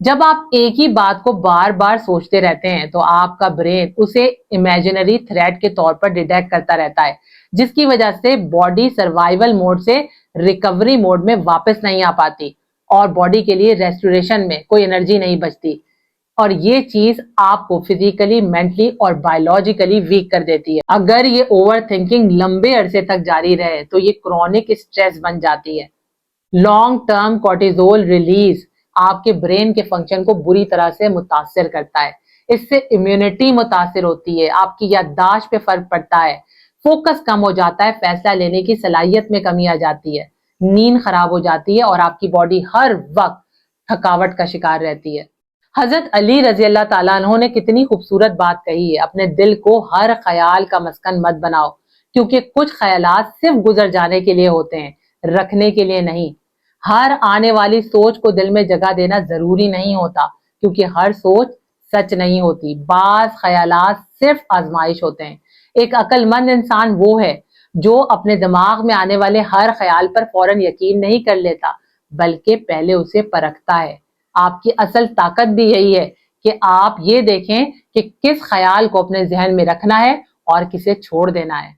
جب آپ ایک ہی بات کو بار بار سوچتے رہتے ہیں تو آپ کا برین اسے امیجنری تھریٹ کے طور پر ڈیٹیکٹ کرتا رہتا ہے، جس کی وجہ سے باڈی سروائیول موڈ سے ریکوری موڈ میں واپس نہیں آ پاتی اور باڈی کے لیے ریسٹوریشن میں کوئی انرجی نہیں بچتی، اور یہ چیز آپ کو فزیکلی، مینٹلی اور بایولوجیکلی ویک کر دیتی ہے۔ اگر یہ اوور تھنکنگ لمبے عرصے تک جاری رہے تو یہ کرونک اسٹریس بن جاتی ہے۔ لانگ ٹرم کورٹیزول ریلیز آپ کے برین کے فنکشن کو بری طرح سے متاثر کرتا ہے۔ اس سے امیونٹی متاثر ہوتی ہے، آپ کی یادداشت پہ فرق پڑتا ہے، فوکس کم ہو جاتا ہے، فیصلہ لینے کی صلاحیت میں کمی آ جاتی ہے، نیند خراب ہو جاتی ہے اور آپ کی باڈی ہر وقت تھکاوٹ کا شکار رہتی ہے۔ حضرت علی رضی اللہ تعالیٰ عنہ نے کتنی خوبصورت بات کہی ہے، اپنے دل کو ہر خیال کا مسکن مت بناؤ، کیونکہ کچھ خیالات صرف گزر جانے کے لیے ہوتے ہیں، رکھنے کے لیے نہیں۔ ہر آنے والی سوچ کو دل میں جگہ دینا ضروری نہیں ہوتا، کیونکہ ہر سوچ سچ نہیں ہوتی، بعض خیالات صرف آزمائش ہوتے ہیں۔ ایک عقل مند انسان وہ ہے جو اپنے دماغ میں آنے والے ہر خیال پر فوراً یقین نہیں کر لیتا، بلکہ پہلے اسے پرکھتا ہے۔ آپ کی اصل طاقت بھی یہی ہے کہ آپ یہ دیکھیں کہ کس خیال کو اپنے ذہن میں رکھنا ہے اور کسے چھوڑ دینا ہے۔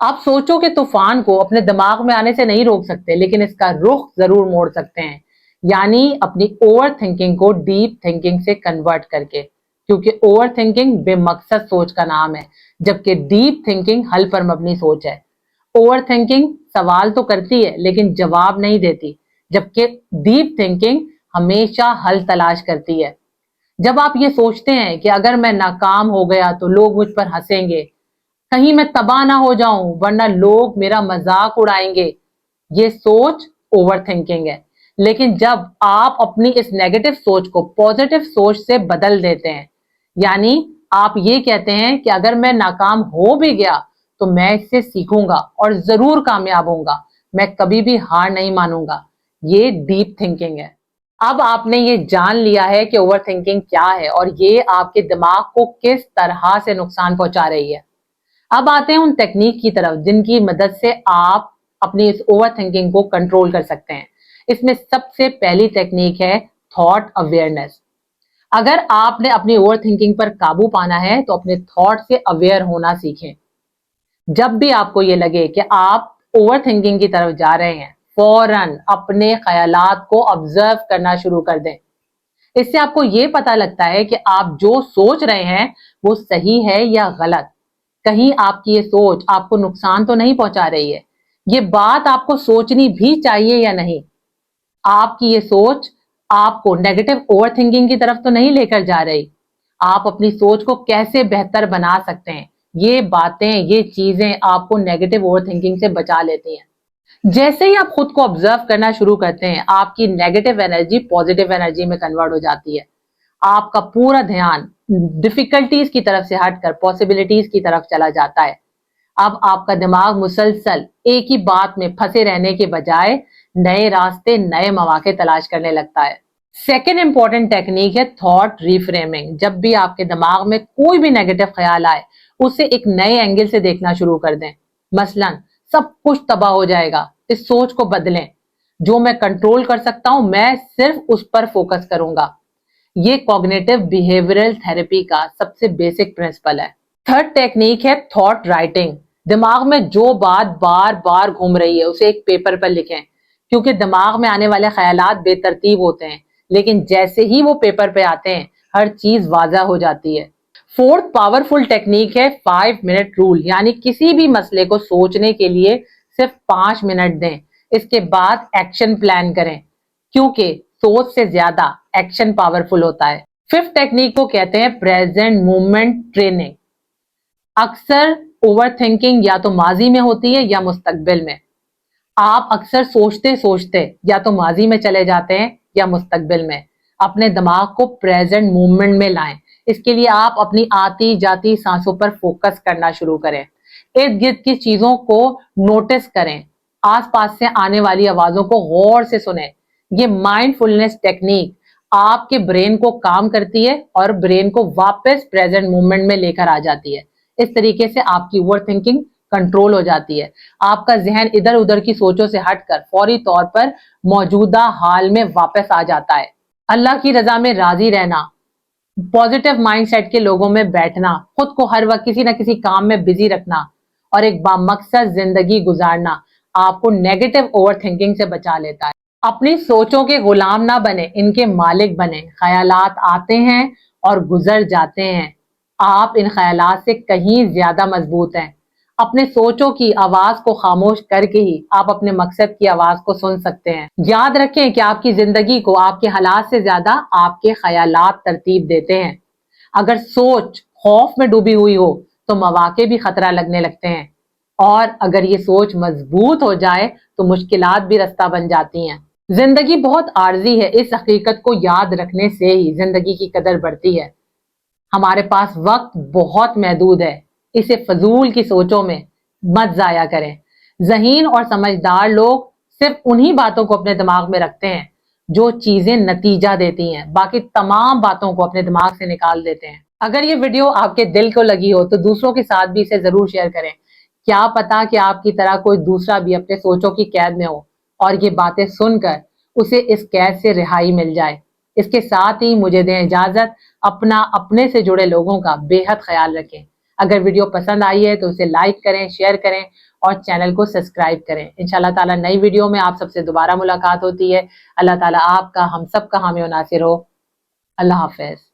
آپ سوچوں کے طوفان کو اپنے دماغ میں آنے سے نہیں روک سکتے، لیکن اس کا رخ ضرور موڑ سکتے ہیں، یعنی اپنی اوور تھنکنگ کو ڈیپ تھنکنگ سے کنورٹ کر کے، کیونکہ اوور تھنکنگ بے مقصد سوچ کا نام ہے، جبکہ ڈیپ تھنکنگ حل پر مبنی سوچ ہے۔ اوور تھنکنگ سوال تو کرتی ہے لیکن جواب نہیں دیتی، جبکہ ڈیپ تھنکنگ ہمیشہ حل تلاش کرتی ہے۔ جب آپ یہ سوچتے ہیں کہ اگر میں ناکام ہو گیا تو لوگ مجھ پر ہنسیں گے، کہیں میں تباہ نہ ہو جاؤں ورنہ لوگ میرا مذاق اڑائیں گے، یہ سوچ اوور تھنکنگ ہے۔ لیکن جب آپ اپنی اس نیگیٹو سوچ کو پوزیٹو سوچ سے بدل دیتے ہیں، یعنی آپ یہ کہتے ہیں کہ اگر میں ناکام ہو بھی گیا تو میں اس سے سیکھوں گا اور ضرور کامیاب ہوں گا، میں کبھی بھی ہار نہیں مانوں گا، یہ ڈیپ تھنکنگ ہے۔ اب آپ نے یہ جان لیا ہے کہ اوور تھنکنگ کیا ہے اور یہ آپ کے دماغ کو کس طرح سے نقصان پہنچا رہی ہے۔ اب آتے ہیں ان ٹیکنیک کی طرف جن کی مدد سے آپ اپنی اس اوور تھنکنگ کو کنٹرول کر سکتے ہیں۔ اس میں سب سے پہلی ٹیکنیک ہے تھاٹ اویئرنیس۔ اگر آپ نے اپنی اوور تھنکنگ پر قابو پانا ہے تو اپنے تھاٹ سے اویئر ہونا سیکھیں۔ جب بھی آپ کو یہ لگے کہ آپ اوور تھنکنگ کی طرف جا رہے ہیں، فوراً اپنے خیالات کو آبزرو کرنا شروع کر دیں۔ اس سے آپ کو یہ پتا لگتا ہے کہ آپ جو سوچ رہے ہیں وہ صحیح ہے یا غلط۔ کہیں آپ کی یہ سوچ آپ کو نقصان تو نہیں پہنچا رہی ہے، یہ بات آپ کو سوچنی بھی چاہیے یا نہیں، آپ کی یہ سوچ آپ کو نیگیٹو اوور تھنکنگ کی طرف تو نہیں لے کر جا رہی۔ آپ اپنی سوچ کو کیسے بہتر بنا سکتے ہیں، یہ باتیں، یہ چیزیں آپ کو نیگیٹو اوور تھنکنگ سے بچا لیتی ہیں۔ جیسے ہی آپ خود کو آبزرو کرنا شروع کرتے ہیں، آپ کی نیگیٹو انرجی پوزیٹو انرجی میں کنورٹ ہو جاتی ہے۔ آپ کا پورا دھیان ڈیفیکلٹیز کی طرف سے ہٹ کر پاسبلٹیز کی طرف چلا جاتا ہے۔ اب آپ کا دماغ مسلسل ایک ہی بات میں پھنسے رہنے کے بجائے نئے راستے، نئے مواقع تلاش کرنے لگتا ہے۔ سیکنڈ امپورٹنٹ ٹیکنیک ہے تھاٹ ریفریمنگ۔ جب بھی آپ کے دماغ میں کوئی بھی نیگیٹو خیال آئے، اسے ایک نئے اینگل سے دیکھنا شروع کر دیں۔ مثلاً سب کچھ تباہ ہو جائے گا، اس سوچ کو بدلیں۔ جو میں کنٹرول کر سکتا ہوں میں صرف اس پر فوکس کروں گا۔ یہ کوگنیٹو بیہیویئرل تھراپی کا سب سے بیسک پرنسپل ہے۔ تھرڈ ٹیکنیک ہے تھاٹ رائٹنگ۔ دماغ میں جو بات بار بار گھوم رہی ہے اسے ایک پیپر پر لکھیں، کیونکہ دماغ میں آنے والے خیالات بے ترتیب ہوتے ہیں، لیکن جیسے ہی وہ پیپر پہ آتے ہیں ہر چیز واضح ہو جاتی ہے۔ فورتھ پاورفل ٹیکنیک ہے 5 منٹ رول، یعنی کسی بھی مسئلے کو سوچنے کے لیے صرف 5 منٹ دیں، اس کے بعد ایکشن پلان کریں، کیونکہ سوچ سے زیادہ ایکشن پاورفل ہوتا ہے۔ ففتھ ٹیکنیک کو کہتے ہیں پریزنٹ مومنٹ ٹریننگ۔ اکثر اوور تھنکنگ یا تو ماضی میں ہوتی ہے یا مستقبل میں۔ آپ اکثر سوچتے سوچتے یا تو ماضی میں چلے جاتے ہیں یا مستقبل میں۔ اپنے دماغ کو پریزنٹ مومنٹ میں لائیں۔ اس کے لیے آپ اپنی آتی جاتی سانسوں پر فوکس کرنا شروع کریں، ارد گرد کی چیزوں کو نوٹس کریں، آس پاس سے آنے والی آوازوں کو غور سے سنیں۔ یہ مائنڈ فلنس ٹیکنیک آپ کے برین کو کام کرتی ہے اور برین کو واپس پریزنٹ مومنٹ میں لے کر آ جاتی ہے۔ اس طریقے سے آپ کی اوور تھنکنگ کنٹرول ہو جاتی ہے۔ آپ کا ذہن ادھر ادھر کی سوچوں سے ہٹ کر فوری طور پر موجودہ حال میں واپس آ جاتا ہے۔ اللہ کی رضا میں راضی رہنا، پازیٹیو مائنڈ سیٹ کے لوگوں میں بیٹھنا، خود کو ہر وقت کسی نہ کسی کام میں بزی رکھنا اور ایک بامقصد زندگی گزارنا آپ کو نیگیٹو اوور تھنکنگ سے بچا لیتا ہے۔ اپنی سوچوں کے غلام نہ بنے، ان کے مالک بنے۔ خیالات آتے ہیں اور گزر جاتے ہیں، آپ ان خیالات سے کہیں زیادہ مضبوط ہیں۔ اپنے سوچوں کی آواز کو خاموش کر کے ہی آپ اپنے مقصد کی آواز کو سن سکتے ہیں۔ یاد رکھیں کہ آپ کی زندگی کو آپ کے حالات سے زیادہ آپ کے خیالات ترتیب دیتے ہیں۔ اگر سوچ خوف میں ڈوبی ہوئی ہو تو مواقع بھی خطرہ لگنے لگتے ہیں، اور اگر یہ سوچ مضبوط ہو جائے تو مشکلات بھی رستہ بن جاتی ہیں۔ زندگی بہت عارضی ہے، اس حقیقت کو یاد رکھنے سے ہی زندگی کی قدر بڑھتی ہے۔ ہمارے پاس وقت بہت محدود ہے، اسے فضول کی سوچوں میں مت ضائع کریں۔ ذہین اور سمجھدار لوگ صرف انہی باتوں کو اپنے دماغ میں رکھتے ہیں جو چیزیں نتیجہ دیتی ہیں، باقی تمام باتوں کو اپنے دماغ سے نکال دیتے ہیں۔ اگر یہ ویڈیو آپ کے دل کو لگی ہو تو دوسروں کے ساتھ بھی اسے ضرور شیئر کریں۔ کیا پتا کہ آپ کی طرح کوئی دوسرا بھی اپنے سوچوں کی قید میں ہو اور یہ باتیں سن کر اسے اس قید سے رہائی مل جائے۔ اس کے ساتھ ہی مجھے دیں اجازت، اپنا اپنے سے جڑے لوگوں کا بے حد خیال رکھیں۔ اگر ویڈیو پسند آئی ہے تو اسے لائک کریں، شیئر کریں اور چینل کو سبسکرائب کریں۔ انشاءاللہ تعالی نئی ویڈیو میں آپ سب سے دوبارہ ملاقات ہوتی ہے۔ اللہ تعالیٰ آپ کا، ہم سب کا حامی و ناصر ہو۔ اللہ حافظ۔